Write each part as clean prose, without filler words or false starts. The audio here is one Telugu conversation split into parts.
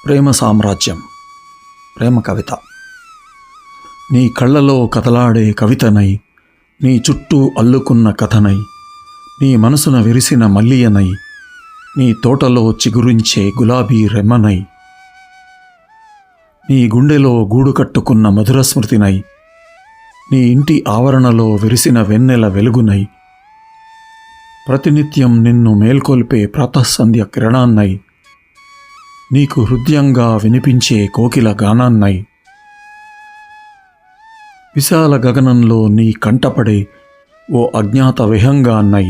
ప్రేమ సామ్రాజ్యం. ప్రేమ కవిత. నీ కళ్ళలో కదలాడే కవితనై, నీ చుట్టూ అల్లుకున్న కథనై, నీ మనసున విరిసిన మల్లియనై, నీ తోటలో చిగురించే గులాబీ రెమ్మనై, నీ గుండెలో గూడు కట్టుకున్న మధుర స్మృతినై, నీ ఇంటి ఆవరణలో విరిసిన వెన్నెల వెలుగునై, ప్రతినిత్యం నిన్ను మేల్కొల్పే ప్రాతఃసంధ్య కిరణాన్నై, నీకు హృదయంగా వినిపించే కోకిల గానాన్నై, విశాల గగనంలో నీ కంటపడే ఓ అజ్ఞాత విహంగాన్నై,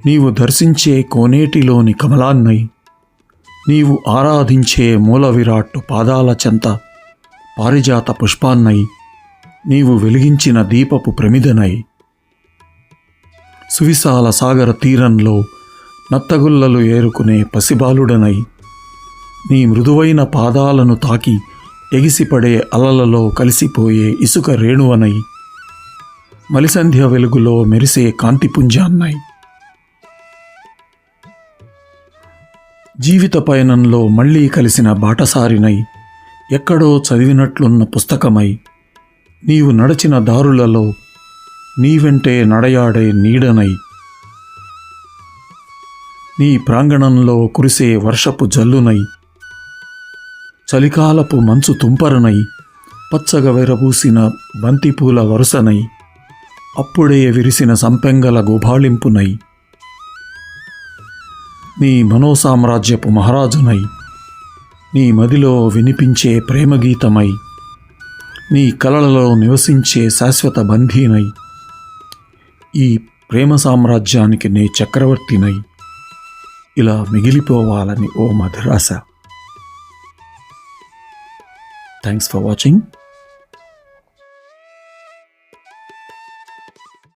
నీవు దర్శించే కోనేటిలోని కమలాన్నై, నీవు ఆరాధించే మూల విరాట్టు పాదాల చెంత పారిజాత పుష్పాన్నై, నీవు వెలిగించిన దీపపు ప్రమిదనై, సువిశాల సాగర తీరంలో నత్తగుల్లలు ఏరుకునే పసిబాలుడనై, నీ మృదువైన పాదాలను తాకి ఎగిసిపడే అలలలో కలిసిపోయే ఇసుక రేణువనై, మలిసంధ్య వెలుగులో మెరిసే కాంతిపుంజాన్నై, జీవిత పయనంలో మళ్ళీ కలిసిన బాటసారినై, ఎక్కడో చదివినట్లున్న పుస్తకమై, నీవు నడచిన దారులలో నీ వెంటే నడయాడే నీడనై, నీ ప్రాంగణంలో కురిసే వర్షపు జల్లునై, చలికాలపు మంచు తుంపరనై, పచ్చగా విరబూసిన బంతిపూల వరుసనై, అప్పుడే విరిసిన సంపెంగల గుబాళింపునై, నీ మనోసామ్రాజ్యపు మహారాజునై, నీ మదిలో వినిపించే ప్రేమగీతమై, నీ కలలలో నివసించే శాశ్వత బంధీనై, ఈ ప్రేమ సామ్రాజ్యానికి నే చక్రవర్తినై ఇలా మిగిలిపోవాలని ఓ మధురాశ. Thanks for watching.